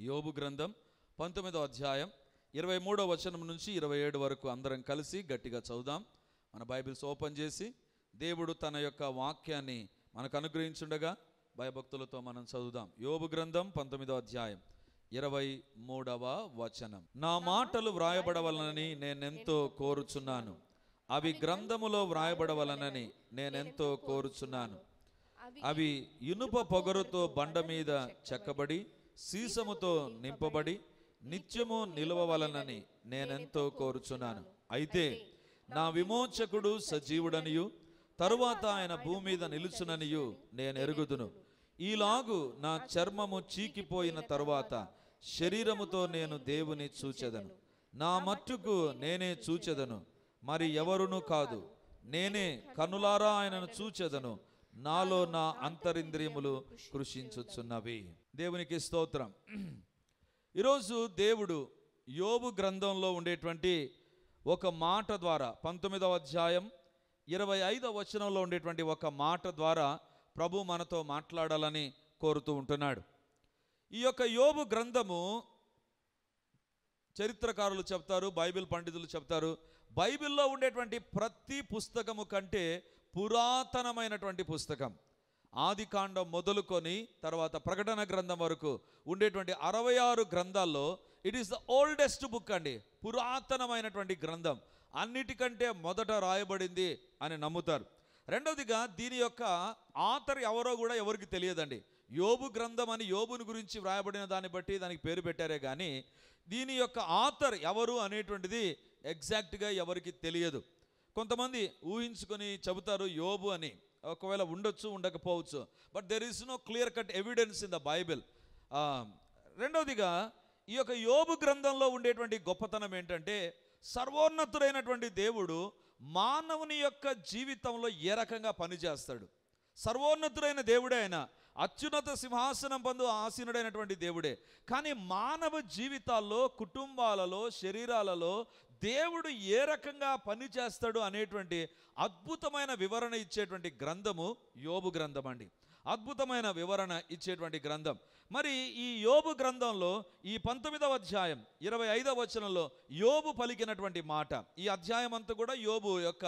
యోబు గ్రంథం 19వ అధ్యాయం 23వ వచనం నుంచి 27 వరకు అందరం కలిసి గట్టిగా చదువుదాం. మన బైబిల్స్ ఓపెన్ చేసి దేవుడు తన యొక్క వాక్యాన్ని మనకు అనుగ్రహించుండగా భయభక్తులతో మనం చదువుదాం. యోబు గ్రంథం 19వ అధ్యాయం 23వ వచనం. నా మాటలు వ్రాయబడవలనని నేనెంతో కోరుచున్నాను, అవి గ్రంథములో వ్రాయబడవలనని నేనెంతో కోరుచున్నాను. అవి ఇనుప పొగరుతో బండ మీద చెక్కబడి సీసముతో నింపబడి నిత్యము నిలవవలనని నేనెంతో కోరుచున్నాను. అయితే నా విమోచకుడు సజీవుడనియు తరువాత ఆయన భూమి మీద నిలుచుననియు నేను ఎరుగుదును. ఈలాగు నా చర్మము చీకిపోయిన తరువాత శరీరముతో నేను దేవుని చూచెదను. నా మట్టుకు నేనే చూచెదను, మరి ఎవరునూ కాదు. నేనే కన్నులారా ఆయనను చూచెదను. నాలో నా అంతరింద్రియములు కృషించుచున్నవి. దేవునికి స్తోత్రం. ఈరోజు దేవుడు యోబు గ్రంథంలో ఉండేటువంటి ఒక మాట ద్వారా 19వ అధ్యాయం 25వ వచనంలో ఉండేటువంటి ఒక మాట ద్వారా ప్రభు మనతో మాట్లాడాలని కోరుతూ ఉంటున్నాడు. ఈ యొక్క యోబు గ్రంథము చరిత్రకారులు చెప్తారు, బైబిల్ పండితులు చెప్తారు, బైబిల్లో ఉండేటువంటి ప్రతి పుస్తకము కంటే పురాతనమైనటువంటి పుస్తకం. ఆదికాండం మొదలుకొని తర్వాత ప్రకటన గ్రంథం వరకు ఉండేటువంటి 66 గ్రంథాల్లో it is the oldest book అండి, పురాతనమైనటువంటి గ్రంథం, అన్నిటికంటే మొదట రాయబడింది అని నమ్ముతారు. రెండవదిగా దీని యొక్క ఆథర్ ఎవరో కూడా ఎవరికి తెలియదండి. యోబు గ్రంథం అని యోబుని గురించి వ్రాయబడిన దాన్ని బట్టి దానికి పేరు పెట్టారే కానీ దీని యొక్క ఆథర్ ఎవరు అనేటువంటిది ఎగ్జాక్ట్గా ఎవరికి తెలియదు. కొంతమంది ఊహించుకొని చెబుతారు యోబు అని, ఒకవేళ ఉండొచ్చు ఉండకపోవచ్చు, but there is no clear cut evidence in the Bible. రెండవదిగా ఈ యొక్క యోబు గ్రంథంలో ఉండేటువంటి గొప్పతనం ఏంటంటే సర్వోన్నతుడైనటువంటి దేవుడు మానవుని యొక్క జీవితంలో ఏ రకంగా పనిచేస్తాడు. సర్వోన్నతుడైన దేవుడే ఆయన, అత్యున్నత సింహాసనం పొందు ఆసీనుడైనటువంటి దేవుడే. కానీ మానవ జీవితాల్లో, కుటుంబాలలో, శరీరాలలో దేవుడు ఏ రకంగా పనిచేస్తాడు అనేటువంటి అద్భుతమైన వివరణ ఇచ్చేటువంటి గ్రంథము యోబు గ్రంథం అండి. అద్భుతమైన వివరణ ఇచ్చేటువంటి గ్రంథం. మరి ఈ యోబు గ్రంథంలో ఈ 19వ అధ్యాయం 25వ వచనంలో యోబు పలికినటువంటి మాట, ఈ అధ్యాయం అంతా కూడా యోబు యొక్క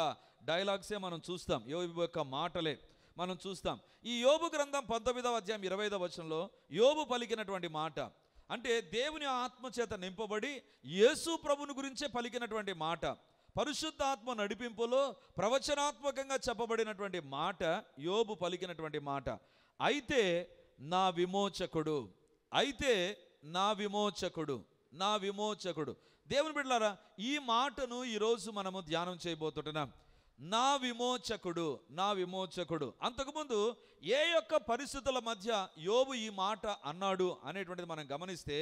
డైలాగ్సే మనం చూస్తాం, యోబు యొక్క మాటలే మనం చూస్తాం. ఈ యోబు గ్రంథం 19వ అధ్యాయం 25వ వచనంలో యోబు పలికినటువంటి మాట అంటే దేవుని ఆత్మచేత నింపబడి యేసు ప్రభుని గురించే పలికినటువంటి మాట, పరిశుద్ధాత్మ నడిపింపులో ప్రవచనాత్మకంగా చెప్పబడినటువంటి మాట యోబు పలికినటువంటి మాట. అయితే నా విమోచకుడు, అయితే నా విమోచకుడు, నా విమోచకుడు. దేవుని బిడ్డలారా, ఈ మాటను ఈరోజు మనము ధ్యానం చేయబోతున్నాం. నా విమోచకుడు, నా విమోచకుడు. అంతకుముందు ఏ యొక్క పరిస్థితుల మధ్య యోబు ఈ మాట అన్నాడు అనేటువంటిది మనం గమనిస్తే,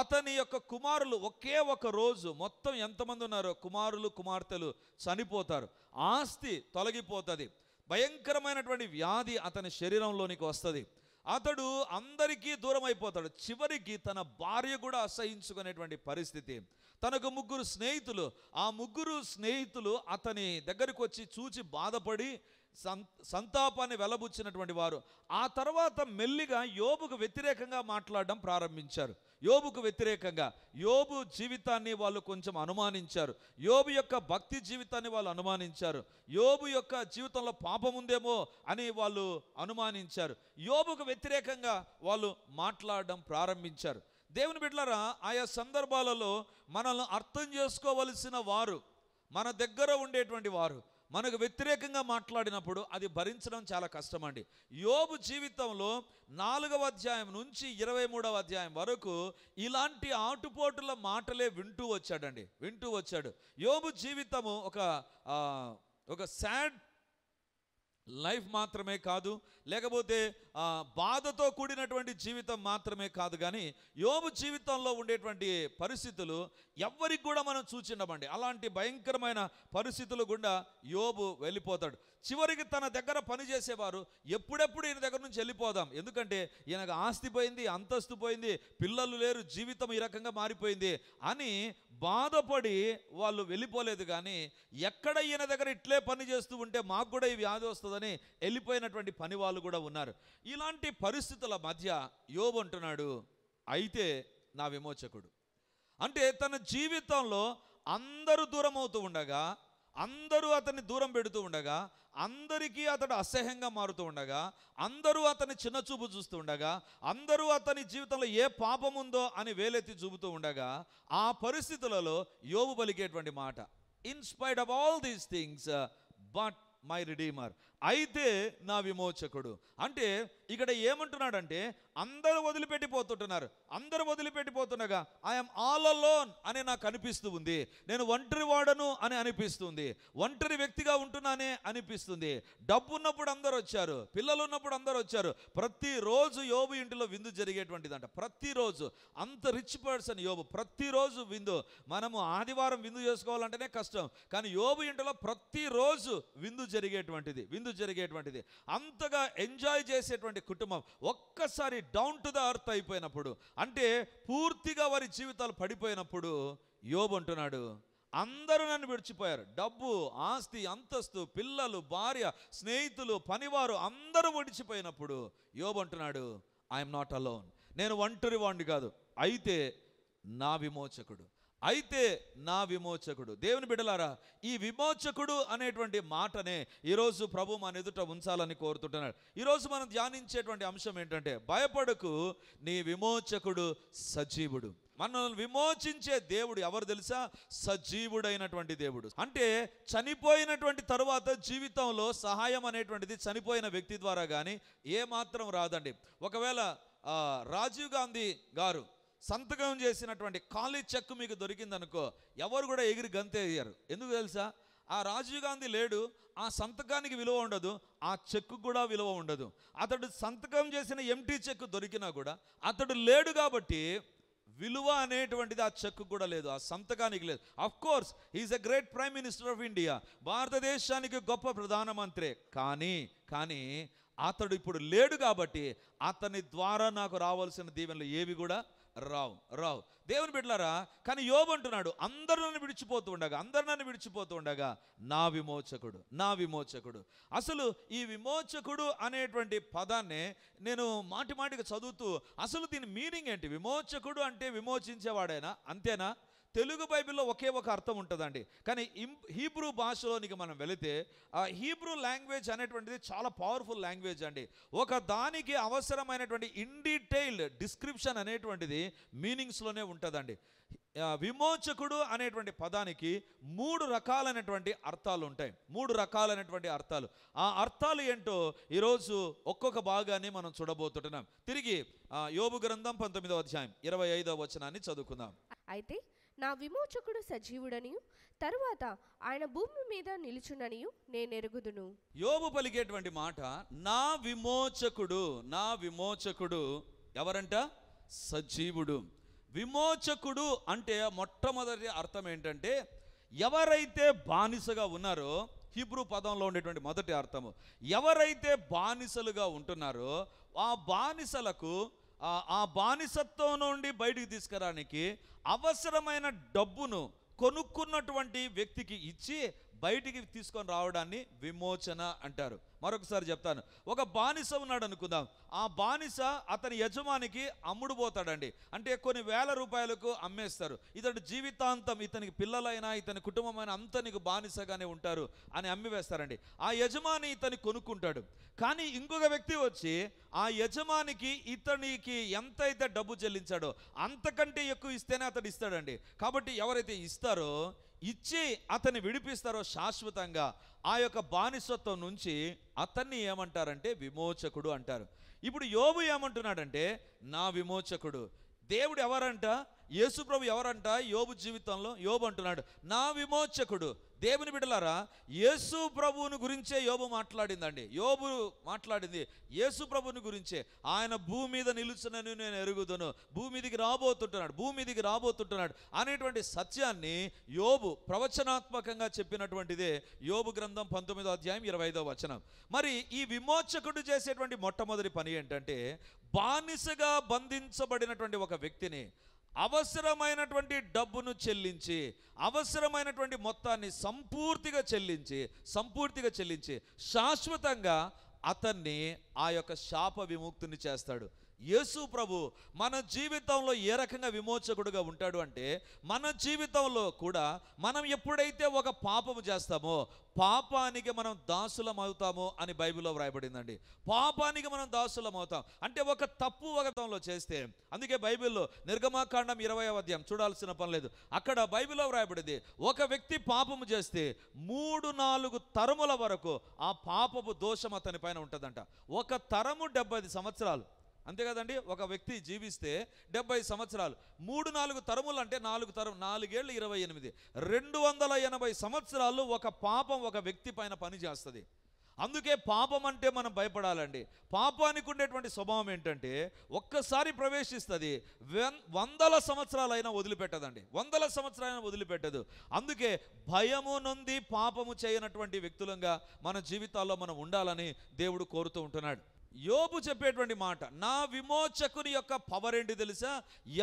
అతని యొక్క కుమారులు ఒకే ఒక రోజు మొత్తం ఎంతమంది ఉన్నారో కుమారులు కుమార్తెలు చనిపోతారు, ఆస్తి తొలగిపోతుంది, భయంకరమైనటువంటి వ్యాధి అతని శరీరంలోనికి వస్తుంది, అతడు అందరికీ దూరం అయిపోతాడు, చివరికి తన భార్య కూడా అసహించుకునేటువంటి పరిస్థితి. తనకు 3 స్నేహితులు, ఆ 3 స్నేహితులు అతని దగ్గరికి వచ్చి చూచి బాధపడి సంతాపాన్ని వెలబుచ్చినటువంటి వారు ఆ తర్వాత మెల్లిగా యోబుకు వ్యతిరేకంగా మాట్లాడడం ప్రారంభించారు. యోబుకు వ్యతిరేకంగా యోబు జీవితాన్ని వాళ్ళు కొంచెం అనుమానించారు, యోబు యొక్క భక్తి జీవితాన్ని వాళ్ళు అనుమానించారు, యోబు యొక్క జీవితంలో పాపం ఉందేమో అని వాళ్ళు అనుమానించారు, యోబుకు వ్యతిరేకంగా వాళ్ళు మాట్లాడడం ప్రారంభించారు. దేవుని బిడ్డలారా, ఆయా సందర్భాలలో మనల్ని అర్థం చేసుకోవలసిన వారు, మన దగ్గర ఉండేటువంటి వారు మనకు వ్యతిరేకంగా మాట్లాడినప్పుడు అది భరించడం చాలా కష్టమండి. యోబు జీవితంలో 4వ అధ్యాయం నుంచి 23వ అధ్యాయం వరకు ఇలాంటి ఆటుపోటుల మాటలే వింటూ వచ్చాడు. యోబు జీవితము ఒక సాడ్ లైఫ్ మాత్రమే కాదు, లేకపోతే బాధతో కూడినటువంటి జీవితం మాత్రమే కాదు, కానీ యోబు జీవితంలో ఉండేటువంటి పరిస్థితులు ఎవ్వరికి కూడా మనం చూచిండమండి. అలాంటి భయంకరమైన పరిస్థితులు గుండా యోబు వెళ్ళిపోతాడు. చివరికి తన దగ్గర పనిచేసేవారు ఎప్పుడెప్పుడు ఈయన దగ్గర నుంచి వెళ్ళిపోదాం, ఎందుకంటే ఈయనకు ఆస్తి పోయింది, అంతస్తు పోయింది, పిల్లలు లేరు, జీవితం ఈ రకంగా మారిపోయింది అని బాధపడి వాళ్ళు వెళ్ళిపోలేదు. కానీ ఎక్కడ ఈయన దగ్గర ఇట్లే పని చేస్తూ ఉంటే మాకు కూడా ఈ వ్యాధి వస్తుందని వెళ్ళిపోయినటువంటి పని వాళ్ళు కూడా ఉన్నారు. ఇలాంటి పరిస్థితుల మధ్య యోబు అంటున్నాడు, అయితే నా విమోచకుడు. అంటే తన జీవితంలో అందరూ దూరం అవుతూ ఉండగా, అందరూ అతన్ని దూరం పెడుతూ ఉండగా, అందరికీ అతడు అసహ్యంగా మారుతూ ఉండగా, అందరూ అతని చిన్నచూపు చూస్తూ ఉండగా, అందరూ అతని జీవితంలో ఏ పాపం ఉందో అని వేలెత్తి చూపుతూ ఉండగా, ఆ పరిస్థితులలో యోబు పలికేటువంటి మాట, in spite of all these things but my redeemer, అయితే నా విమోచకుడు. అంటే ఇక్కడ ఏమంటున్నాడంటే అందరూ వదిలిపెట్టిపోతుంటున్నారు, అందరూ వదిలిపెట్టిపోతుండగా ఐఎమ్ ఆల్ అలోన్ అని నాకు అనిపిస్తూ ఉంది, నేను ఒంటరి వాడను అని అనిపిస్తుంది, ఒంటరి వ్యక్తిగా ఉంటున్నానే అనిపిస్తుంది. డబ్బు ఉన్నప్పుడు అందరూ వచ్చారు, పిల్లలు ఉన్నప్పుడు అందరూ వచ్చారు. ప్రతిరోజు యోబు ఇంటిలో విందు జరిగేటువంటిదంట, ప్రతిరోజు. అంత రిచ్ పర్సన్ యోబు, ప్రతిరోజు విందు. మనము ఆదివారం విందు చేసుకోవాలంటేనే కష్టం, కానీ యోబు ఇంటిలో ప్రతిరోజు విందు జరిగేటువంటిది. అంతగా ఎంజాయ్ చేసేటువంటి కుటుంబం ఒక్కసారి డౌన్ టు ద ఎర్త్ అయిపోయినప్పుడు, అంటే పూర్తిగా వారి జీవితాలు పడిపోయినప్పుడు యోబు అంటున్నాడు, అందరూ నన్ను విడిచిపోయారు. డబ్బు, ఆస్తి, అంతస్తు, పిల్లలు, భార్య, స్నేహితులు, పనివారు అందరూ విడిచిపోయినప్పుడు యోబు అంటున్నాడు, ఐఎమ్ నాట్ అలోన్, నేను ఒంటరి వాడిని కాదు, అయితే నా విమోచకుడు, అయితే నా విమోచకుడు. దేవుని బిడ్డలారా, ఈ విమోచకుడు అనేటువంటి మాటనే ఈరోజు ప్రభు మన ఎదుట ఉంచాలని కోరుతుంటున్నాడు. ఈరోజు మనం ధ్యానించేటువంటి అంశం ఏంటంటే, భయపడకు, నీ విమోచకుడు సజీవుడు. మనల్ని విమోచించే దేవుడు ఎవరు తెలుసా? సజీవుడైనటువంటి దేవుడు. అంటే చనిపోయినటువంటి తరువాత జీవితంలో సహాయం అనేటువంటిది చనిపోయిన వ్యక్తి ద్వారా కానీ ఏమాత్రం రాదండి. ఒకవేళ రాజీవ్ గాంధీ గారు సంతకం చేసినటువంటి ఖాళీ చెక్ మీకు దొరికిందనుకో, ఎవరు కూడా ఎగిరి గంతేయ్యారు. ఎందుకు తెలుసా? ఆ రాజీవ్ గాంధీ లేడు, ఆ సంతకానికి విలువ ఉండదు, ఆ చెక్కు కూడా విలువ ఉండదు. అతడు సంతకం చేసిన ఎంటీ చెక్ దొరికినా కూడా అతడు లేడు కాబట్టి విలువ అనేటువంటిది ఆ చెక్కు కూడా లేదు, ఆ సంతకానికి లేదు. Of course he's a great prime minister of India, భారతదేశానికి గొప్ప ప్రధానమంత్రి. కానీ అతడు ఇప్పుడు లేడు కాబట్టి అతని ద్వారా నాకు రావాల్సిన దీవెనలు ఏవి కూడా రావు. దేవుని బిడ్డలారా, కానీ యోబు అంటున్నాడు, అందరూ నన్ను విడిచిపోతూ ఉండగా నా విమోచకుడు. అసలు ఈ విమోచకుడు అనేటువంటి పదాన్నే నేను మాటికి చదువుతూ, అసలు దీని మీనింగ్ ఏంటి? విమోచకుడు అంటే విమోచించేవాడైనా, అంతేనా? తెలుగు బైబిల్లో ఒకే ఒక అర్థం ఉంటుందండి, కానీ హీబ్రూ భాషలోనికి మనం వెళితే ఆ హీబ్రూ లాంగ్వేజ్ అనేటువంటిది చాలా పవర్ఫుల్ లాంగ్వేజ్ అండి. ఒక దానికి అవసరమైనటువంటి ఇన్ డీటెయిల్డ్ డిస్క్రిప్షన్ అనేటువంటిది మీనింగ్స్లోనే ఉంటుందండి. విమోచకుడు అనేటువంటి పదానికి 3 రకాలైనటువంటి అర్థాలు ఉంటాయి, 3 రకాలైనటువంటి అర్థాలు. ఆ అర్థాలు ఏంటో ఈరోజు ఒక్కొక్క భాగాన్ని మనం చూడబోతున్నాం. తిరిగి యోబు గ్రంథం 19వ అధ్యాయం 25వ వచనాన్ని చదువుకుందాం. అయితే నా విమోచకుడు సజీవుడనియు తరువాత ఆయన భూమి మీద నిలుచుననియు నేనెరుగుదును. యోబు పలికేటువంటి మాట, నా విమోచకుడు ఎవరంట? సజీవుడు. విమోచకుడు అంటే మొట్టమొదటి అర్థం ఏంటంటే, ఎవరైతే బానిసగా ఉన్నారో, హీబ్రూ పదంలో ఉండేటువంటి మొదటి అర్థము, ఎవరైతే బానిసలుగా ఉంటున్నారో ఆ బానిసలకు ఆ బానిసత్వం నుండి బయటికి తీసుకురానికి అవసరమైన డబ్బును కొనుక్కున్నటువంటి వ్యక్తికి ఇచ్చి బయటికి తీసుకొని రావడాన్ని విమోచన అంటారు. మరొకసారి చెప్తాను, ఒక బానిస ఉన్నాడు అనుకుందాం, ఆ బానిస అతని యజమానికి అమ్ముడుపోతాడండి. అంటే కొన్ని వేల రూపాయలకు అమ్మేస్తారు. ఇతడు జీవితాంతం, ఇతనికి పిల్లలైనా ఇతని కుటుంబమైనా అంతా నీకు బానిసగానే ఉంటారు అని అమ్మివేస్తారండి. ఆ యజమాని ఇతని కొనుక్కుంటాడు. కానీ ఇంకొక వ్యక్తి వచ్చి ఆ యజమానికి ఇతనికి ఎంతైతే డబ్బు చెల్లించాడో అంతకంటే ఎక్కువ ఇస్తేనే అతడు ఇస్తాడండి. కాబట్టి ఎవరైతే ఇస్తారో, ఇచ్చి అతన్ని విడిపిస్తారో శాశ్వతంగా, ఆ యొక్క బానిసత్వం నుంచి అతన్ని ఏమంటారంటే విమోచకుడు అంటారు. ఇప్పుడు యోబు ఏమంటున్నాడంటే, నా విమోచకుడు. దేవుడు ఎవరంట? యేసు ప్రభు ఎవరంట? యోబు జీవితంలో యోబు అంటున్నాడు, నా విమోచకుడు. దేవుని బిడ్డలారా, యేసు ప్రభువుని గురించే యోబు మాట్లాడిందండి. యోబు మాట్లాడింది యేసు ప్రభువుని గురించే. ఆయన భూమి మీద నిలుచునని నేను ఎరుగుదును, భూమి మీదికి రాబోతుంటున్నాడు అనేటువంటి సత్యాన్ని యోబు ప్రవచనాత్మకంగా చెప్పినటువంటిదే యోబు గ్రంథం 19వ అధ్యాయం 25వ వచనం. మరి ఈ విమోచకుడు చేసేటువంటి మొట్టమొదటి పని ఏంటంటే, బానిసగా బంధించబడినటువంటి ఒక వ్యక్తిని అవసరమైనటువంటి డబ్బును చెల్లించి, అవసరమైనటువంటి మొత్తాన్ని సంపూర్తిగా చెల్లించి శాశ్వతంగా అతన్ని ఆ యొక్క శాప విముక్తిని చేస్తాడు. యేసు ప్రభు మన జీవితంలో ఏ రకంగా విమోచకుడుగా ఉంటాడు అంటే, మన జీవితంలో కూడా మనం ఎప్పుడైతే ఒక పాపము చేస్తామో పాపానికి మనం దాసులం అవుతాము అని బైబిల్లో వ్రాయబడిందండి. పాపానికి మనం దాసులం అవుతాం అంటే ఒక తప్పు ఒకతంలో చేస్తే, అందుకే బైబిల్లో నిర్గమాకాండం 20వ అధ్యాయం చూడాల్సిన పని లేదు, అక్కడ బైబిల్లో వ్రాయబడింది, ఒక వ్యక్తి పాపము చేస్తే 3-4 తరముల వరకు ఆ పాపపు దోషం అతని పైన ఉంటుందంట. ఒక తరము 75 సంవత్సరాలు, అంతే కదండి. ఒక వ్యక్తి జీవిస్తే 70 సంవత్సరాలు, 3-4 తరములు అంటే 4 ఏళ్ళు 28, 280 సంవత్సరాలు ఒక పాపం ఒక వ్యక్తి పైన పని చేస్తుంది. అందుకే పాపం అంటే మనం భయపడాలండి. పాపానికి ఉండేటువంటి స్వభావం ఏంటంటే ఒక్కసారి ప్రవేశిస్తుంది, 100 సంవత్సరాలైనా వదిలిపెట్టదండి, 100 సంవత్సరాలైనా వదిలిపెట్టదు. అందుకే భయము నొంది పాపము చేయనటువంటి వ్యక్తులంగా మన జీవితాల్లో మనం ఉండాలని దేవుడు కోరుతూ ఉంటున్నాడు. యోబు చెప్పేటువంటి మాట, నా విమోచకుని యొక్క పవర్ ఏంటి తెలుసా?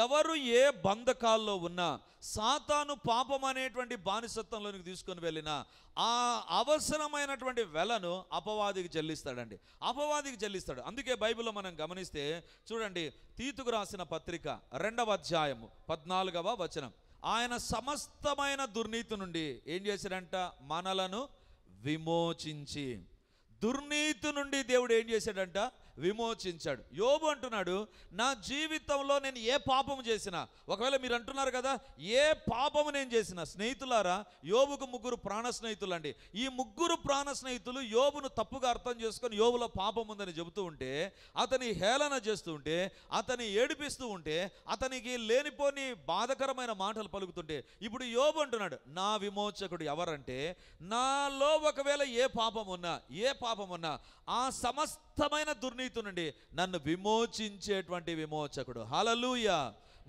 ఎవరు ఏ బంధకాల్లో ఉన్నా, సాతాను పాపం అనేటువంటి బానిసత్వంలోనికి తీసుకొని వెళ్ళినా ఆ అవసరమైనటువంటి వెలను అపవాదికి చెల్లిస్తాడండి, అపవాదికి చెల్లిస్తాడు. అందుకే బైబిల్లో మనం గమనిస్తే చూడండి, తీతుకు రాసిన పత్రిక 2వ అధ్యాయము 14వ వచనం, ఆయన సమస్తమైన దుర్నీతి నుండి ఏం చేశాడంట? మనలను విమోచించి. దుర్నీతి నుండి దేవుడు ఏం చేశాడంట? విమోచించాడు. యోబు అంటున్నాడు, నా జీవితంలో నేను ఏ పాపము చేసినా, ఒకవేళ మీరు అంటున్నారు కదా ఏ పాపము నేను చేసినా, స్నేహితులారా యోబుకు 3 ప్రాణ స్నేహితులు అండి. ఈ 3 ప్రాణ స్నేహితులు యోబును తప్పుగా అర్థం చేసుకొని యోబులో పాపం ఉందని చెబుతూ ఉంటే, అతని హేళన చేస్తూ ఉంటే, అతని ఏడిపిస్తూ ఉంటే, అతనికి లేనిపోని బాధకరమైన మాటలు పలుకుతుంటే, ఇప్పుడు యోబు అంటున్నాడు, నా విమోచకుడు ఎవరంటే, నాలో ఒకవేళ ఏ పాపం ఉన్నా ఆ సమస్తమైన దుర్నీతి నుండి నన్ను విమోచించేటువంటి విమోచకుడు. హల్లెలూయా.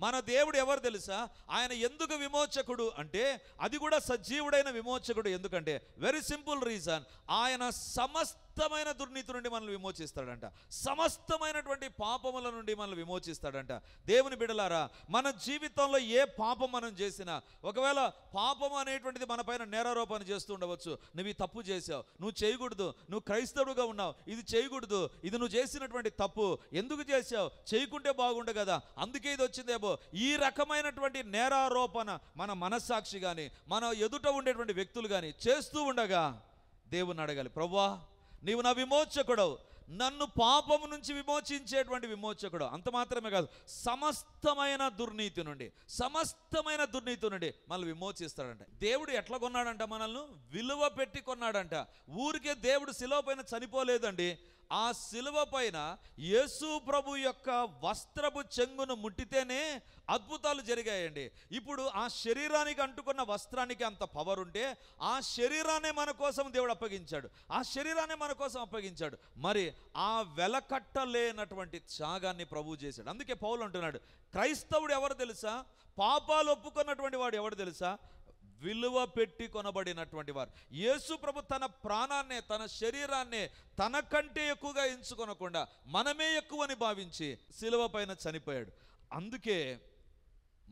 మన దేవుడు ఎవరు తెలుసా? ఆయన ఎందుకు విమోచకుడు అంటే, అది కూడా సజీవుడైన విమోచకుడు. ఎందుకంటే వెరీ సింపుల్ రీజన్, ఆయన సమస్తమైన దుర్నీతి నుండి మనల్ని విమోచిస్తాడంట, సమస్తమైనటువంటి పాపముల నుండి మనల్ని విమోచిస్తాడంట. దేవుని బిడ్డలారా, మన జీవితంలో ఏ పాపం మనం చేసినా, ఒకవేళ పాపం అనేటువంటిది మన పైన నేరారోపణ చేస్తూ ఉండవచ్చు, నువ్వు ఈ తప్పు చేసావు, నువ్వు చేయకూడదు, నువ్వు క్రైస్తవుడుగా ఉన్నావు, ఇది చేయకూడదు, ఇది నువ్వు చేసినటువంటి తప్పు, ఎందుకు చేసావు, చేయకుంటే బాగుండు కదా, అందుకే ఇది వచ్చిందేమో, ఈ రకమైనటువంటి నేరారోపణ మన మనస్సాక్షి కానీ మన ఎదుట ఉండేటువంటి వ్యక్తులు కానీ చేస్తూ ఉండగా దేవుని అడగాలి, ప్రభువా నీవు నా విమోచకుడవు, నన్ను పాపము నుంచి విమోచించేటువంటి విమోచకుడు. అంత మాత్రమే కాదు, సమస్తమైన దుర్నీతి నుండి మనల్ని విమోచిస్తాడంట. దేవుడు ఎట్లా కొన్నాడంట? మనల్ని విలువ పెట్టి కొన్నాడంట. ఊరికే దేవుడు శిలువ పైన చనిపోలేదండి. ఆ శిలువ పైన యేసు ప్రభు యొక్క వస్త్రపు చెంగును ముట్టితేనే అద్భుతాలు జరిగాయండి. ఇప్పుడు ఆ శరీరానికి అంటుకున్న వస్త్రానికి అంత పవర్ ఉంటే ఆ శరీరాన్ని మన కోసం దేవుడు అప్పగించాడు. మరి ఆ వెలకట్టలేనటువంటి త్యాగాన్ని ప్రభువు చేశాడు. అందుకే పౌలు అంటున్నాడు, క్రైస్తవుడు ఎవరు తెలుసా? పాపాలు ఒప్పుకున్నటువంటి వాడు ఎవరు తెలుసా? విలువ పెట్టి కొనబడినటువంటి వారు. యేసు ప్రభు తన ప్రాణాన్నే, తన శరీరాన్నే తనకంటే ఎక్కువగా ఎంచుకొనకుండా మనమే ఎక్కువని భావించి శిలువ పైన చనిపోయాడు. అందుకే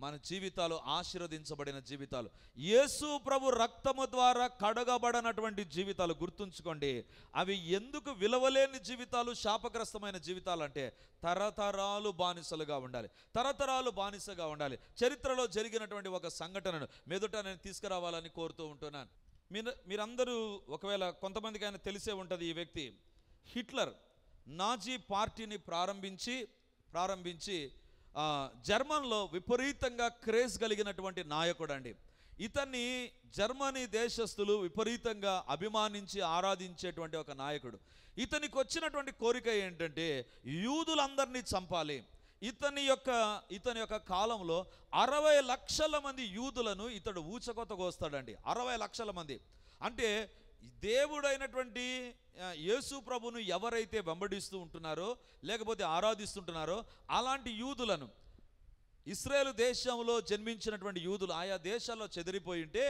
మన జీవితాలు ఆశీర్వదించబడిన జీవితాలు, యేసు ప్రభు రక్తము ద్వారా కడగబడినటువంటి జీవితాలు. గుర్తుంచుకోండి, అవి ఎందుకు విలువలేని జీవితాలు, శాపగ్రస్తమైన జీవితాలు అంటే తరతరాలు బానిసలుగా ఉండాలి. చరిత్రలో జరిగినటువంటి ఒక సంఘటనను మెదుట నేను తీసుకురావాలని కోరుతూ ఉంటున్నాను. మీరందరూ ఒకవేళ కొంతమందికైనా తెలిసే ఉంటుంది, ఈ వ్యక్తి హిట్లర్ నాజీ పార్టీని ప్రారంభించి జర్మన్లో విపరీతంగా క్రేజ్ కలిగినటువంటి నాయకుడు అండి. ఇతన్ని జర్మనీ దేశస్థులు విపరీతంగా అభిమానించి ఆరాధించేటువంటి ఒక నాయకుడు. ఇతనికి వచ్చినటువంటి కోరిక ఏంటంటే యూదులందరినీ చంపాలి. ఇతని యొక్క కాలంలో 60 లక్షల మంది యూదులను ఇతడు ఊచకొత కోస్తాడండి. 60 లక్షల మంది అంటే దేవుడైనటువంటి యేసు ప్రభును ఎవరైతే వెంబడిస్తూ ఉంటున్నారో లేకపోతే ఆరాధిస్తుంటున్నారో అలాంటి యూదులను, ఇశ్రాయేలు దేశంలో జన్మించినటువంటి యూదులు ఆయా దేశాల్లో చెదిరిపోయి ఉంటే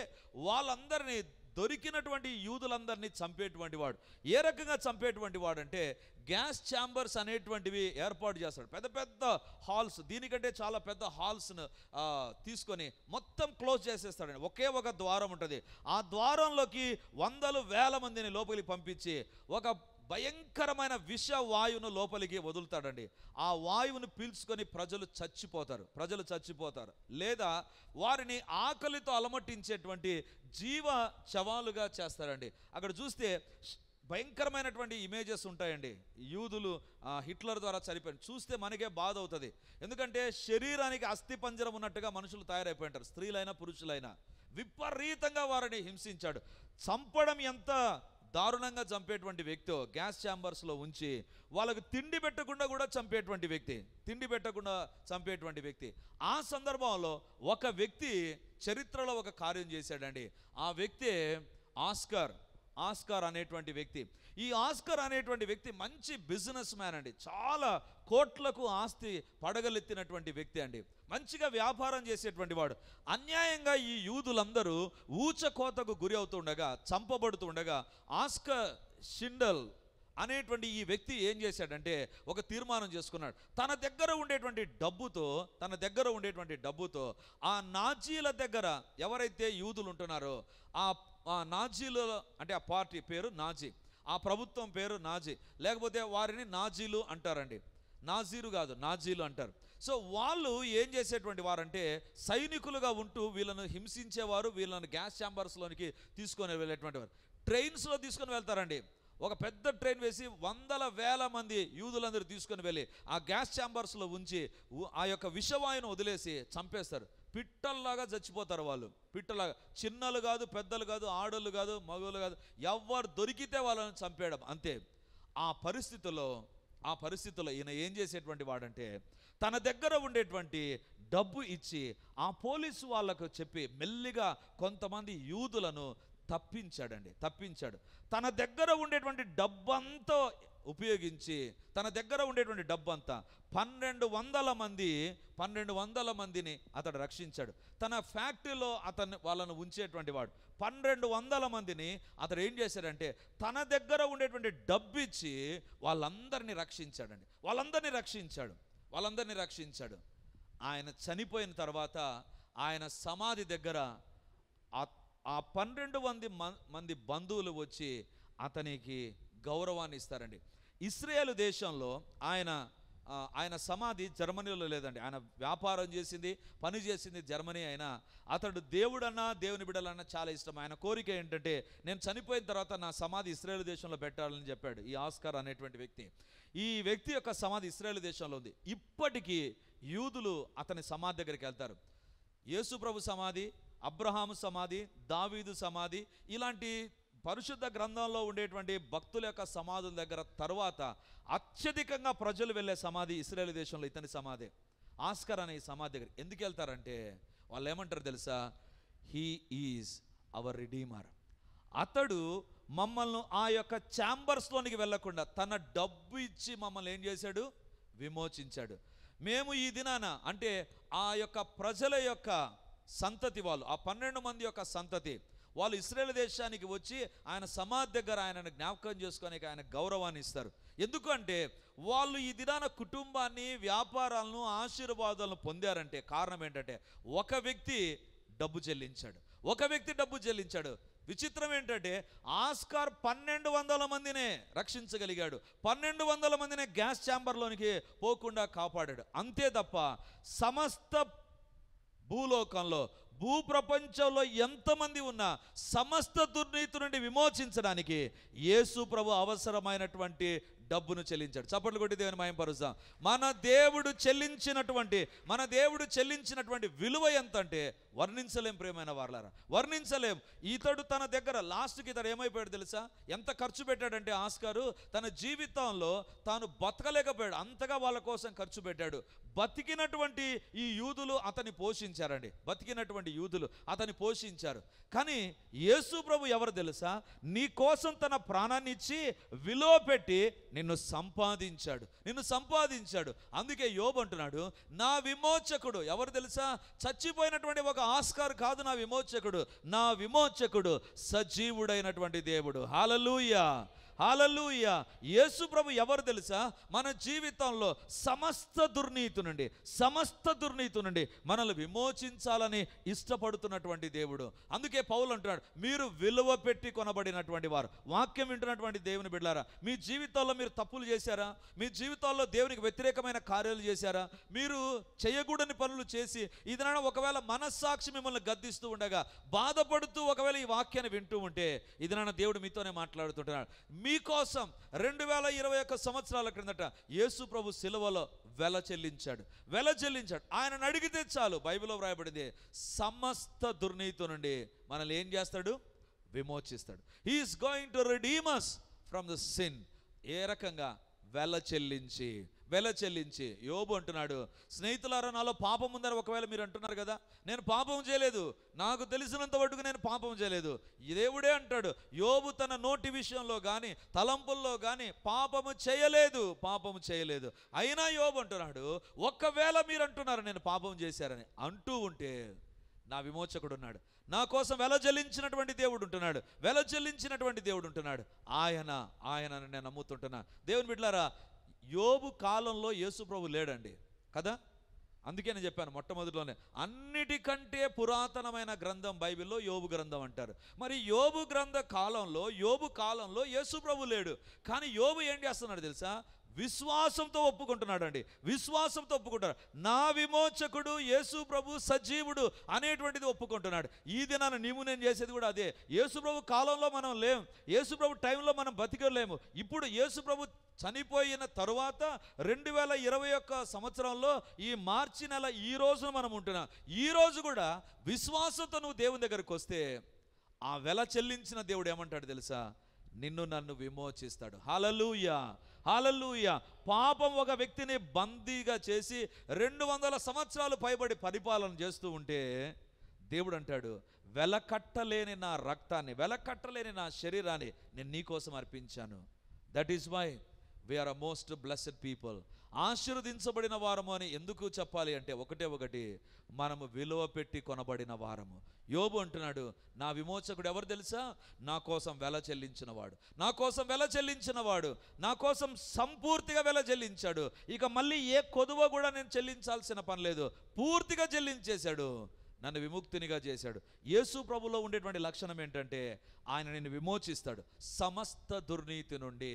వాళ్ళందరినీ, దొరికినటువంటి యూదులందరినీ చంపేటువంటి వాడు. ఏ రకంగా చంపేటువంటి వాడు అంటే గ్యాస్ ఛాంబర్స్ అనేటువంటివి ఏర్పాటు చేస్తాడు. పెద్ద పెద్ద హాల్స్, దీనికంటే చాలా పెద్ద హాల్స్ను తీసుకొని మొత్తం క్లోజ్ చేసేస్తాడండి. ఒకే ఒక ద్వారం ఉంటుంది. ఆ ద్వారంలోకి వందలు వేల మందిని లోపలికి పంపించి ఒక భయంకరమైన విష వాయువును లోపలికి వదులుతాడండి. ఆ వాయువును పీల్చుకొని ప్రజలు చచ్చిపోతారు, లేదా వారిని ఆకలితో అలమటించేటువంటి జీవ శవాలుగా చేస్తారండి. అక్కడ చూస్తే భయంకరమైనటువంటి ఇమేజెస్ ఉంటాయండి. యూదులు హిట్లర్ ద్వారా చనిపోయారు, చూస్తే మనకే బాధ అవుతుంది. ఎందుకంటే శరీరానికి అస్థిపంజరం ఉన్నట్టుగా మనుషులు తయారైపోయింటారు, స్త్రీలైనా పురుషులైనా. విపరీతంగా వారిని హింసించాడు. చంపడం ఎంత దారుణంగా చంపేటువంటి వ్యక్తి, గ్యాస్ ఛాంబర్స్లో ఉంచి వాళ్ళకు తిండి పెట్టకుండా కూడా చంపేటువంటి వ్యక్తి. ఆ సందర్భంలో ఒక వ్యక్తి చరిత్రలో ఒక కార్యం చేశాడండి. ఆ వ్యక్తి ఆస్కార్ అనేటువంటి వ్యక్తి. ఈ ఆస్కార్ అనేటువంటి వ్యక్తి మంచి బిజినెస్ మ్యాన్ అండి. చాలా కోట్లకు ఆస్తి పడగలెత్తినటువంటి వ్యక్తి అండి. మంచిగా వ్యాపారం చేసేటువంటి వాడు. అన్యాయంగా ఈ యూదులందరూ ఊచకోతకు గురి అవుతుండగా, చంపబడుతుండగా, ఆస్కార్ షిండల్ అనేటువంటి ఈ వ్యక్తి ఏం చేశాడంటే ఒక తీర్మానం చేసుకున్నాడు. తన దగ్గర ఉండేటువంటి డబ్బుతో ఆ నాజీల దగ్గర ఎవరైతే యూదులు ఉంటున్నారో ఆ నాజీలు, అంటే ఆ పార్టీ పేరు నాజీ, ఆ ప్రభుత్వం పేరు నాజీ, లేకపోతే వారిని నాజీలు అంటారండి. నాజీరు కాదు, నాజీలు అంటారు. సో వాళ్ళు ఏం చేసేటువంటి వారంటే సైనికులుగా ఉంటూ వీళ్ళను హింసించేవారు. వీళ్ళను గ్యాస్ ఛాంబర్స్లోనికి తీసుకొని వెళ్ళేటువంటి వారు. ట్రైన్స్లో తీసుకొని వెళ్తారండి. ఒక పెద్ద ట్రైన్ వేసి వందల వేల మంది యూదులందరూ తీసుకొని వెళ్ళి ఆ గ్యాస్ ఛాంబర్స్లో ఉంచి ఆ యొక్క విషవాయువును వదిలేసి చంపేస్తారు. పిట్టల్లాగా చచ్చిపోతారు వాళ్ళు. పిట్టలాగా, చిన్నలు కాదు, పెద్దలు కాదు, ఆడోళ్ళు కాదు, మగవాళ్ళు కాదు, ఎవరు దొరికితే వాళ్ళని చంపేయడం అంతే. ఆ పరిస్థితుల్లో ఈయన ఏం చేసేటువంటి వాడంటే తన దగ్గర ఉండేటువంటి డబ్బు ఇచ్చి ఆ పోలీసు వాళ్ళకు చెప్పి మెల్లిగా కొంతమంది యూదులను తప్పించాడు. తన దగ్గర ఉండేటువంటి డబ్బంతా ఉపయోగించి, తన దగ్గర ఉండేటువంటి డబ్బంతా 1200 మందిని అతడు రక్షించాడు. తన ఫ్యాక్టరీలో వాళ్ళను ఉంచేటువంటి వాడు 1200 మందిని అతడు ఏం చేశాడంటే తన దగ్గర ఉండేటువంటి డబ్బు ఇచ్చి వాళ్ళందరినీ రక్షించాడు. ఆయన చనిపోయిన తర్వాత ఆయన సమాధి దగ్గర ఆ 12 మంది బంధువులు వచ్చి అతనికి గౌరవాన్ని ఇస్తారండి. ఇశ్రాయేలు దేశంలో ఆయన సమాధి జర్మనీలో లేదండి. ఆయన వ్యాపారం పని చేసింది జర్మనీ. అయినా అతడు దేవుడన్నా దేవుని బిడ్డలన్నా చాలా ఇష్టం. ఆయన కోరిక ఏంటంటే నేను చనిపోయిన తర్వాత నా సమాధి ఇశ్రాయేలు దేశంలో పెట్టాలని చెప్పాడు ఈ ఆస్కార్ అనేటువంటి వ్యక్తి. ఈ వ్యక్తి యొక్క సమాధి ఇశ్రాయేలు దేశంలో ఉంది. ఇప్పటికీ యూదులు అతని సమాధి దగ్గరికి వెళ్తారు. యేసు ప్రభు సమాధి, అబ్రహాము సమాధి, దావీదు సమాధి, ఇలాంటి పరిశుద్ధ గ్రంథంలో ఉండేటువంటి భక్తుల యొక్క సమాధుల దగ్గర తర్వాత అత్యధికంగా ప్రజలు వెళ్ళే సమాధి ఇశ్రాయేలు దేశంలో ఇతని సమాధి, ఆస్కార్ అనే ఈ సమాధి దగ్గర. ఎందుకు వెళ్తారంటే వాళ్ళు ఏమంటారు తెలుసా? He is our redeemer. అతడు మమ్మల్ని ఆ యొక్క ఛాంబర్స్లోనికి వెళ్లకుండా తన డబ్బు ఇచ్చి మమ్మల్ని ఏం చేశాడు? విమోచించాడు. మేము ఈ దినాన అంటే ఆ యొక్క ప్రజల యొక్క సంతతి, వాళ్ళు ఆ 12 మంది యొక్క సంతతి, వాళ్ళు ఇశ్రాయేలు దేశానికి వచ్చి ఆయన సమాధి దగ్గర ఆయనను జ్ఞాపకం చేసుకోనికి ఆయన గౌరవాన్ని ఇస్తారు. ఎందుకంటే వాళ్ళు ఈ దినాన కుటుంబాన్ని, వ్యాపారాలను, ఆశీర్వాదాలను పొందారంటే కారణం ఏంటంటే ఒక వ్యక్తి డబ్బు చెల్లించాడు. విచిత్రం ఏంటంటే ఆస్కార్ 1200 మందినే రక్షించగలిగాడు. 1200 మందినే గ్యాస్ ఛాంబర్లోనికి పోకుండా కాపాడాడు. అంతే తప్ప సమస్త భూలోకంలో, భూప్రపంచంలో ఎంతమంది ఉన్నా సమస్త దుర్నీతి నుండి విమోచించడానికి యేసు ప్రభు అవసరమైనటువంటి డబ్బును చెల్లించాడు. చప్పట్లు కొట్టి దేవుని మహిమపరుస్తాం. మన దేవుడు చెల్లించినటువంటి విలువ ఎంత అంటే వర్ణించలేం. ప్రియమైన వారలారా, వర్ణించలేం. ఇతడు తన దగ్గర లాస్ట్కి ఇతడు ఏమైపోయాడు తెలుసా? ఎంత ఖర్చు పెట్టాడంటే ఆస్కారు తన జీవితంలో తాను బతకలేకపోయాడు, అంతగా వాళ్ళ కోసం ఖర్చు పెట్టాడు. బతికినటువంటి ఈ యూదులు అతన్ని పోషించారు. కానీ యేసు ప్రభు ఎవరు తెలుసా? నీ కోసం తన ప్రాణాన్ని ఇచ్చి విలువ పెట్టి నిన్ను సంపాదించాడు. అందుకే యోబు అంటున్నాడు, నా విమోచకుడు ఎవరు తెలుసా? చచ్చిపోయినటువంటి ఒక ఆస్కార్ కాదు నా విమోచకుడు సజీవుడైనటువంటి దేవుడు. హల్లెలూయా, హల్లెలూయా. యేసు ప్రభు ఎవరు తెలుసా? మన జీవితంలో సమస్త దుర్నీతి నుండి మనల్ని విమోచించాలని ఇష్టపడుతున్నటువంటి దేవుడు. అందుకే పౌలు అంటున్నాడు, మీరు విలువ పెట్టి కొనబడినటువంటి వారు. వాక్యం వింటున్నటువంటి దేవుని బిడ్డలారా, మీ జీవితాల్లో మీరు తప్పులు చేశారా? మీ జీవితాల్లో దేవునికి వ్యతిరేకమైన కార్యాలు చేశారా? మీరు చేయకూడని పనులు చేసి ఇదైనా ఒకవేళ మనస్సాక్షి మిమ్మల్ని గద్దిస్తూ ఉండగా బాధపడుతూ ఒకవేళ ఈ వాక్యాన్ని వింటూ ఉంటే ఇదైనా దేవుడు మీతోనే మాట్లాడుతుంటున్నాడు. మీకోసం 2021 సంవత్సరాల క్రిందట యేసు ప్రభు సిలువలో వెల చెల్లించాడు. ఆయనను అడిగితే చాలు, బైబిల్లో వ్రాయబడింది, సమస్త దుర్నీతి నుండి మనల్ని ఏం చేస్తాడు? విమోచిస్తాడు. He is going to redeem us from the sin. ఏ రకంగా? వెల చెల్లించి. యోబు అంటున్నాడు, స్నేహితులారా, నాలో పాపం ఉందని ఒకవేళ మీరు అంటున్నారు కదా, నేను పాపం చేయలేదు, నాకు తెలిసినంత వరకు నేను పాపం చేయలేదు. దేవుడే అంటాడు, యోబు తన నోటి విషయంలో కానీ తలంపుల్లో కానీ పాపము చేయలేదు. అయినా యోబు అంటున్నాడు, ఒకవేళ మీరు అంటున్నారు నేను పాపం చేశారని, అంటూ ఉంటే నా విమోచకుడు ఉన్నాడు, నా కోసం వెల చెల్లించినటువంటి దేవుడు ఉంటున్నాడు. ఆయనను నేను నమ్ముతుంటున్నా. దేవుని బిడ్డలారా, యోబు కాలంలో యేసు ప్రభు లేడండి కదా. అందుకే నేను చెప్పాను మొట్టమొదటిలోనే, అన్నిటికంటే పురాతనమైన గ్రంథం బైబిల్లో యోబు గ్రంథం అంటారు. మరి యోబు కాలంలో యేసు ప్రభు లేడు. కానీ యోబు ఏం చేస్తున్నాడు తెలుసా? విశ్వాసంతో ఒప్పుకుంటున్నాడు. నా విమోచకుడు యేసు ప్రభు సజీవుడు అనేటువంటిది ఒప్పుకుంటున్నాడు. ఈ దినాన నీవు నేను చేసేది కూడా అదే. యేసు ప్రభు కాలంలో మనం లేం, యేసు ప్రభు టైంలో మనం బతికలేము. ఇప్పుడు యేసు ప్రభు చనిపోయిన తరువాత 2021 సంవత్సరంలో ఈ మార్చి నెల ఈ రోజున మనం ఉంటున్నాం. ఈ రోజు కూడా విశ్వాసంతో నువ్వు దేవుని దగ్గరికి వస్తే ఆ వెల చెల్లించిన దేవుడు ఏమంటాడు తెలుసా? నిన్ను నన్ను విమోచిస్తాడు. హల్లెలూయా. పాపం ఒక వ్యక్తిని బందీగా చేసి 200 సంవత్సరాలు పైబడి పరిపాలన చేస్తూ ఉంటే దేవుడు అంటాడు, వెలకట్టలేని నా రక్తాన్ని, వెలకట్టలేని నా శరీరాన్ని నేను నీకోసం అర్పించాను. That is why we are a most blessed people. ఆశీర్వదించబడిన వారము అని ఎందుకు చెప్పాలి అంటే ఒకటి, మనము విలువ పెట్టి కొనబడిన వారము. యోబు అంటున్నాడు, నా విమోచకుడు ఎవరు తెలుసా? నా కోసం వెల చెల్లించినవాడు, నా కోసం సంపూర్తిగా వెల చెల్లించాడు. ఇక మళ్ళీ ఏ కొదువ కూడా నేను చెల్లించాల్సిన పని లేదు, పూర్తిగా చెల్లించేశాడు, నన్ను విముక్తినిగా చేశాడు. యేసు ప్రభులో ఉండేటువంటి లక్షణం ఏంటంటే ఆయన నిన్ను విమోచిస్తాడు సమస్త దుర్నీతి నుండి.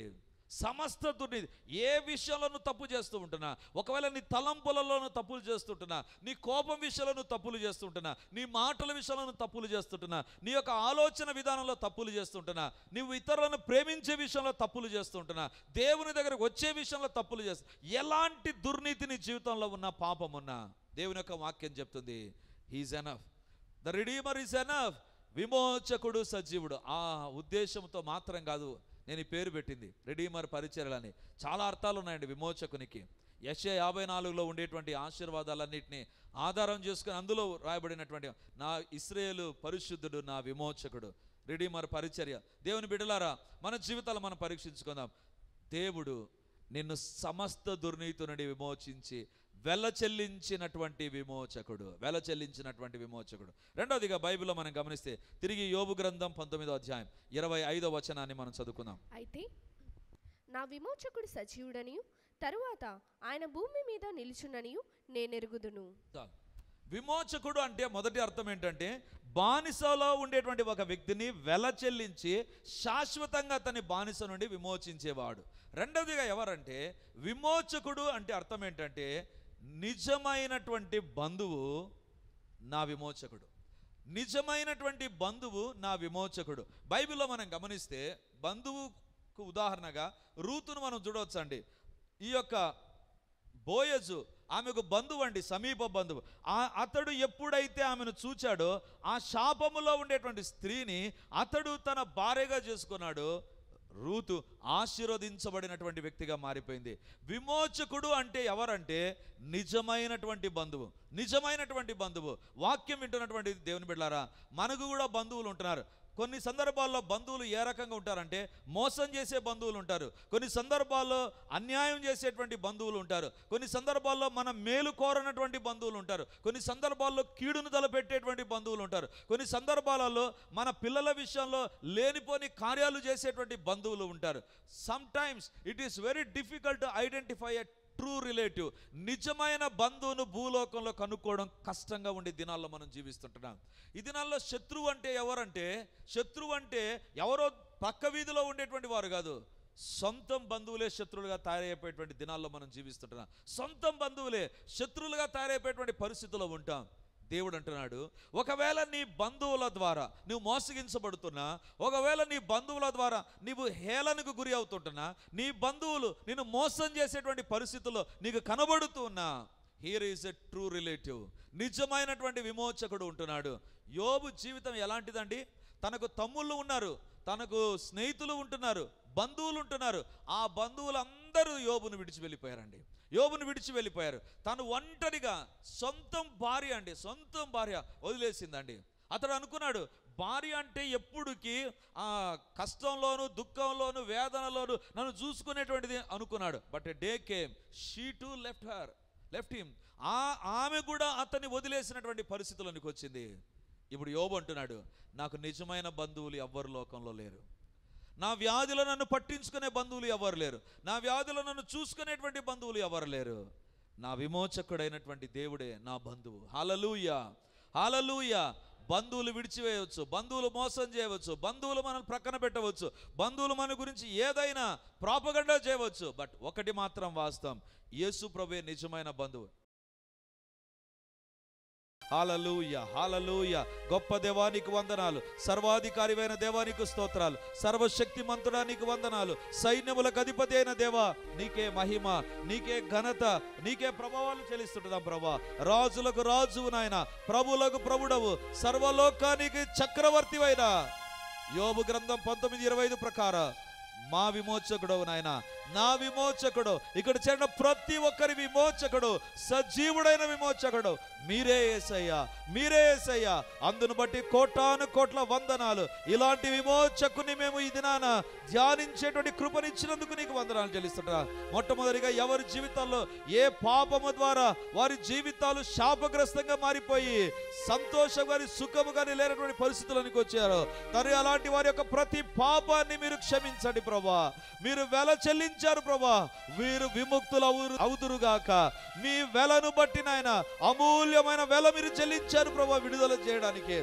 ఏ విషయంలో నువ్వు తప్పు చేస్తూ ఉంటున్నా, ఒకవేళ నీ తలంపులలోనూ తప్పులు చేస్తుంటున్నా, నీ కోపం విషయంలో నువ్వు తప్పులు చేస్తుంటున్నా, నీ మాటల విషయంలో నువ్వు తప్పులు చేస్తుంటున్నా, నీ యొక్క ఆలోచన విధానంలో తప్పులు చేస్తుంటున్నా, నువ్వు ఇతరులను ప్రేమించే విషయంలో తప్పులు చేస్తుంటున్నా, దేవుని దగ్గరకు వచ్చే విషయంలో తప్పులు చేస్తు, ఎలాంటి దుర్నీతి నీ జీవితంలో ఉన్న పాపం ఉన్నా దేవుని యొక్క వాక్యం చెప్తుంది, he's enough, the redeemer is enough. విమోచకుడు సజీవుడు. ఆ ఉద్దేశంతో మాత్రం కాదు నేను ఈ పేరు పెట్టింది, రెడీమర్ పరిచర్యలని. చాలా అర్థాలు ఉన్నాయండి విమోచకునికి. యెషయా 54లో ఉండేటువంటి ఆశీర్వాదాలన్నింటినీ ఆధారం చేసుకుని అందులో రాయబడినటువంటి నా ఇశ్రాయేలు పరిశుద్ధుడు, నా విమోచకుడు, రెడీమర్ పరిచర్య. దేవుని బిడ్డలారా, మన జీవితాలు మనం పరీక్షించుకుందాం. దేవుడు నిన్ను సమస్త దుర్నీతి నుండి విమోచించి వెల చెల్లించినటువంటి విమోచకుడు. రెండవదిగా బైబిల్లో మనం గమనిస్తే తిరిగి యోబు గ్రంథం 19వ అధ్యాయం 25వ వచనాన్ని మనం చదువుకుందాం. అయితే నా విమోచకుడు సజీవుడనియు తరువాత ఆయన భూమి మీద నిలుచుననియు నేనెరుగుదును. విమోచకుడు అంటే మొదటి అర్థం ఏంటంటే బానిసలో ఉండేటువంటి ఒక వ్యక్తిని వెల చెల్లించి శాశ్వతంగా అతని బానిస నుండి విమోచించేవాడు. రెండవదిగా ఎవరంటే విమోచకుడు అంటే అర్థం ఏంటంటే నిజమైనటువంటి బంధువు నా విమోచకుడు. బైబిల్లో మనం గమనిస్తే బంధువుకు ఉదాహరణగా రూతును మనం చూడవచ్చు అండి. ఈ యొక్క బోయజు ఆమెకు బంధువు అండి, సమీప బంధువు. అతడు ఎప్పుడైతే ఆమెను చూచాడో ఆ శాపములో ఉండేటువంటి స్త్రీని అతడు తన భార్యగా చేసుకున్నాడు. రూతు ఆశీర్వదించబడినటువంటి వ్యక్తిగా మారిపోయింది. విమోచకుడు అంటే ఎవరంటే నిజమైనటువంటి బంధువు. వాక్యం వింటున్నటువంటి దేవుని బిడ్డలారా, మనకు కూడా బంధువులు ఉంటున్నారు. కొన్ని సందర్భాల్లో బంధువులు ఏ రకంగా ఉంటారంటే మోసం చేసే బంధువులు ఉంటారు, కొన్ని సందర్భాల్లో అన్యాయం చేసేటువంటి బంధువులు ఉంటారు, కొన్ని సందర్భాల్లో మన మేలు కోరనటువంటి బంధువులు ఉంటారు, కొన్ని సందర్భాల్లో కీడును తలపెట్టేటువంటి బంధువులు ఉంటారు, కొన్ని సందర్భాలలో మన పిల్లల విషయంలో లేనిపోని కార్యాలు చేసేటువంటి బంధువులు ఉంటారు. Some times it is very difficult to identify a true relative. నిజమైన బంధువును భూలోకంలో కనుక్కోవడం కష్టంగా ఉండే దినాల్లో మనం జీవిస్తుంటున్నాం. ఈ దినాల్లో శత్రువు అంటే ఎవరంటే, శత్రువు అంటే ఎవరో పక్క వీధిలో ఉండేటువంటి వారు కాదు, సొంతం బంధువులే శత్రువులుగా తయారైపోయేటువంటి దినాల్లో మనం జీవిస్తుంటున్నాం. సొంతం బంధువులే శత్రువులుగా తయారైపోయేటువంటి పరిస్థితుల్లో ఉంటాం. దేవుడు అంటున్నాడు, ఒకవేళ నీ బంధువుల ద్వారా నువ్వు మోసగించబడుతున్నా, ఒకవేళ నీ బంధువుల ద్వారా నీవు హేళనకు గురి అవుతుంటున్నా, నీ బంధువులు నిన్ను మోసం చేసేటువంటి పరిస్థితుల్లో నీకు కనబడుతున్నా, here is a true relative. నిజమైనటువంటి విమోచకుడు ఉంటున్నాడు. యోబు జీవితం ఎలాంటిదండి? తనకు తమ్ముళ్ళు ఉన్నారు, తనకు స్నేహితులు ఉంటున్నారు, బంధువులు ఉంటున్నారు. ఆ బంధువులందరూ యోబును విడిచి వెళ్ళిపోయారండి. యోబును విడిచి వెళ్ళిపోయారు. తను ఒంటరిగా సొంతం భార్య వదిలేసిందండి. అతడు అనుకున్నాడు, భార్య అంటే ఎప్పుడుకి కష్టంలోను, దుఃఖంలోను, వేదనలోను నన్ను చూసుకునేటువంటిది అనుకున్నాడు. But a day came, she to left him. ఆమె కూడా అతన్ని వదిలేసినటువంటి పరిస్థితులకు వచ్చింది. ఇప్పుడు యోబు అంటున్నాడు, నాకు నిజమైన బంధువులు ఎవ్వరు లోకంలో లేరు, నా వ్యాధిలో నన్ను పట్టించుకునే బంధువులు ఎవరు లేరు, నా వ్యాధిలో నన్ను చూసుకునేటువంటి బంధువులు ఎవరు లేరు, నా విమోచకుడైనటువంటి దేవుడే నా బంధువు. హల్లెలూయా, హల్లెలూయా. బంధువులు విడిచివేయవచ్చు, బంధువులు మోసం చేయవచ్చు, బంధువులు మనల్ని ప్రక్కన పెట్టవచ్చు, బంధువులు మన గురించి ఏదైనా ప్రాపగండా చేయవచ్చు. బట్ ఒకటి మాత్రం వాస్తవం, యేసు ప్రభువే నిజమైన బంధువు. హల్లెలూయా, హల్లెలూయా. గొప్ప దేవానికి వందనాలు, సర్వాధికారివైన దేవానికి స్తోత్రాలు, సర్వశక్తిమంతుడానికి వందనాలు, సైన్యములకు అధిపతి అయిన దేవా నీకే మహిమ, నీకే ఘనత, నీకే ప్రభావాలు చెల్లిస్తుంటున్నాం ప్రభా. రాజులకు రాజువు నాయన, ప్రభువులకు ప్రభుడవు, సర్వలోకానికి చక్రవర్తివైన యోబు గ్రంథం 19:25 ప్రకారం మా విమోచకుడు నాయన, నా విమోచకుడు, ఇక్కడ చేరిన ప్రతి ఒక్కరి విమోచకుడు, సజీవుడైన విమోచకుడు మీరే యేసయ్యా, మీరే యేసయ్యా. అందును బట్టి కోటాను కోట్ల వందనాలు. ఇలాంటి విమోచకుని మేము ఈ దినాన ధ్యానించేటువంటి కృపనిచ్చినందుకు నీకు వందనాలు చెల్లిస్తున్నా. మొట్టమొదటిగా ఎవరి జీవితాల్లో ఏ పాపము ద్వారా వారి జీవితాలు శాపగ్రస్తంగా మారిపోయి సంతోషం కానీ సుఖము కానీ లేనటువంటి పరిస్థితులకు వచ్చారు తండ్రి, అలాంటి వారి యొక్క ప్రతి పాపాన్ని మీరు క్షమించండి ప్రభా. మీరు వెల చెల్లించారు ప్రభా, వీరు విముక్తులు అవుదురుగాక. మీ వెలను బట్టి నాయన అమూల్యమైన వెల మీరు చెల్లించారు ప్రభా విడుదల చేయడానికి.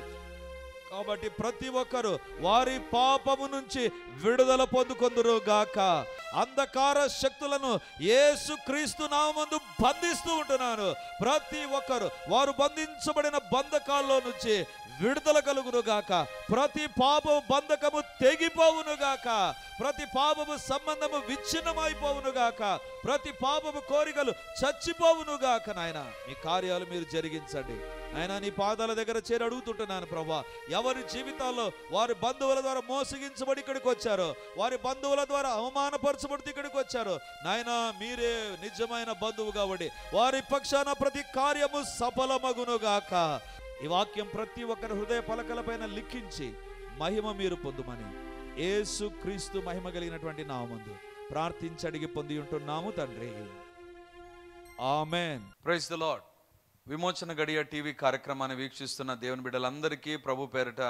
కాబట్టి ప్రతి ఒక్కరు వారి పాపము నుంచి విడుదల పొందుకొందురు గాక. అంధకార శక్తులను యేసుక్రీస్తు నామమున బంధిస్తూ ఉంటున్నాను. ప్రతి ఒక్కరు వారు బంధించబడిన బంధకాల్లో నుంచి విడుదల కలుగును గాక. ప్రతి పాపము బంధకము తెగిపోవును గాక. ప్రతి పాపము సంబంధము విచ్ఛిన్నమైపోవును గాక. ప్రతి పాపము కోరికలు చచ్చిపోవును గాక. నాయన మీ కార్యాలు మీరు జరిగించండి. నాయన నీ పాదాల దగ్గర చేరి అడుగుతుంటున్నాను ప్రభా, ఎవరి జీవితాల్లో వారి బంధువుల ద్వారా మోసగించబడి ఇక్కడికి వచ్చారో, వారి బంధువుల ద్వారా అవమానపరచబడి ఇక్కడికి వచ్చారో, నాయన మీరే నిజమైన బంధువు కాబట్టి వారి పక్షాన ప్రతి కార్యము సఫలమగును గాక. ఈ వాక్యం ప్రతి ఒక్కరి హృదయ పలకలపైన లిఖించి మహిమ మీరు పొందుమని యేసు క్రీస్తు మహిమ కలిగినటువంటి నామమున ప్రార్థించి అడిగి పొంది ఉంటున్నాము తండ్రి, ఆమేన్. Praise the lord. విమోచన గడియ టీవీ కార్యక్రమాన్ని వీక్షిస్తున్న దేవుని బిడ్డలందరికీ ప్రభు పేరిట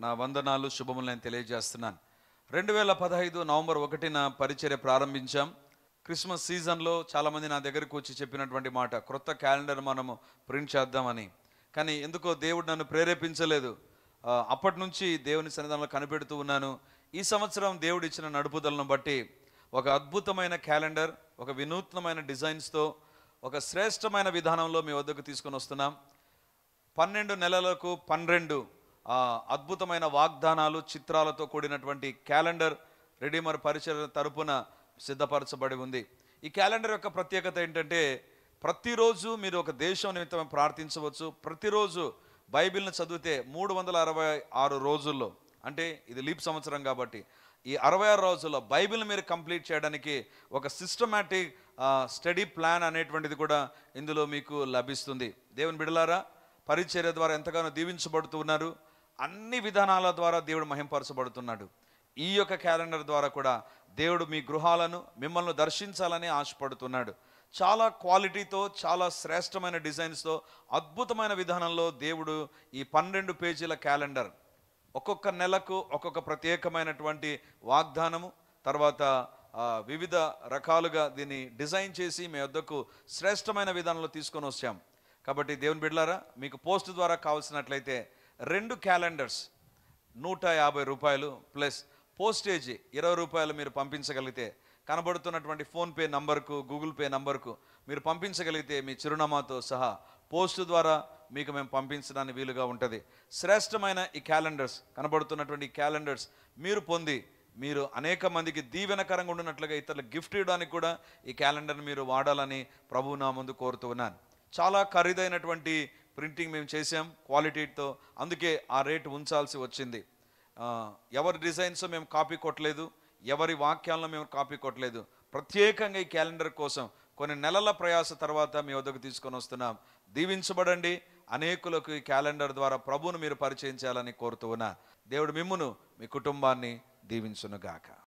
నా వందనాలు, శుభములు నేను తెలియజేస్తున్నాను. 2015 నవంబర్ 1న పరిచర్య ప్రారంభించాం. క్రిస్మస్ సీజన్లో చాలామంది నా దగ్గరకు వచ్చి చెప్పినటువంటి మాట, క్రొత్త క్యాలెండర్ మనము ప్రింట్ చేద్దామని. కానీ ఎందుకో దేవుడు నన్ను ప్రేరేపించలేదు. అప్పటి నుంచి దేవుని సన్నిధానంలో కనిపెడుతూ ఉన్నాను. ఈ సంవత్సరం దేవుడు ఇచ్చిన నడుపుదలను బట్టి ఒక అద్భుతమైన క్యాలెండర్, ఒక వినూత్నమైన డిజైన్స్తో, ఒక శ్రేష్టమైన విధానంలో మీ వద్దకు తీసుకొని వస్తున్నాం. 12 నెలలకు 12 అద్భుతమైన వాగ్దానాలు, చిత్రాలతో కూడినటువంటి క్యాలెండర్ రెడీమర్ పరిచర్య తరపున సిద్ధపరచబడి ఉంది. ఈ క్యాలెండర్ యొక్క ప్రత్యేకత ఏంటంటే, ప్రతిరోజు మీరు ఒక దేశం నిమిత్తం ప్రార్థించవచ్చు. ప్రతిరోజు బైబిల్ని చదివితే 366 రోజుల్లో, అంటే ఇది లీప్ సంవత్సరం కాబట్టి ఈ 66 రోజుల్లో బైబిల్ని మీరు కంప్లీట్ చేయడానికి ఒక సిస్టమాటిక్ స్టడీ ప్లాన్ అనేటువంటిది కూడా ఇందులో మీకు లభిస్తుంది. దేవుని బిడ్డలారా, పరిచర్య ద్వారా ఎంతగానో దీవించబడుతూ ఉన్నారు. అన్ని విధానాల ద్వారా దేవుడు మహింపరచబడుతున్నాడు. ఈ యొక్క క్యాలెండర్ ద్వారా కూడా దేవుడు మీ గృహాలను మిమ్మల్ని దర్శించాలని ఆశపడుతున్నాడు. చాలా క్వాలిటీతో, చాలా శ్రేష్టమైన డిజైన్స్తో, అద్భుతమైన విధానంలో దేవుడు ఈ 12 పేజీల క్యాలెండర్, ఒక్కొక్క నెలకు ఒక్కొక్క ప్రత్యేకమైనటువంటి వాగ్దానము, తర్వాత వివిధ రకాలుగా దీన్ని డిజైన్ చేసి మీ వద్దకు శ్రేష్టమైన విధానంలో తీసుకొని వచ్చాం. కాబట్టి దేవుని బిడ్డలారా, మీకు పోస్ట్ ద్వారా కావాల్సినట్లయితే 2 క్యాలెండర్స్ 150 రూపాయలు ప్లస్ పోస్టేజీ 20 రూపాయలు మీరు పంపించగలిగితే, కనబడుతున్నటువంటి ఫోన్పే నంబర్కు, గూగుల్ పే నంబర్కు మీరు పంపించగలిగితే మీ చిరునామాతో సహా పోస్ట్ ద్వారా మీకు మేము పంపించడానికి వీలుగా ఉంటుంది. శ్రేష్టమైన ఈ క్యాలెండర్స్, కనబడుతున్నటువంటి ఈ క్యాలెండర్స్ మీరు పొంది మీరు అనేక మందికి దీవెనకరంగా ఉండినట్లుగా ఇతరులకు గిఫ్ట్ ఇవ్వడానికి కూడా ఈ క్యాలెండర్ని మీరు వాడాలని ప్రభువు నా ముందు కోరుతూ ఉన్నాను. చాలా ఖరీదైనటువంటి ప్రింటింగ్ మేము చేసాం క్వాలిటీతో, అందుకే ఆ రేటు ఉంచాల్సి వచ్చింది. ఎవరి డిజైన్స్ మేము కాపీ కొట్టలేదు, ఎవరి వాక్యాలను మేము కాపీ కొట్టలేదు. ప్రత్యేకంగా ఈ క్యాలెండర్ కోసం కొన్ని నెలల ప్రయాస తర్వాత మీ వద్దకు తీసుకొని వస్తున్నాం. దీవించబడండి. అనేకులకు ఈ క్యాలెండర్ ద్వారా ప్రభువును మీరు పరిచయం చేయాలని కోరుతూ ఉన్నా. దేవుడు మిమ్మును, మీ కుటుంబాన్ని దీవించునుగాక.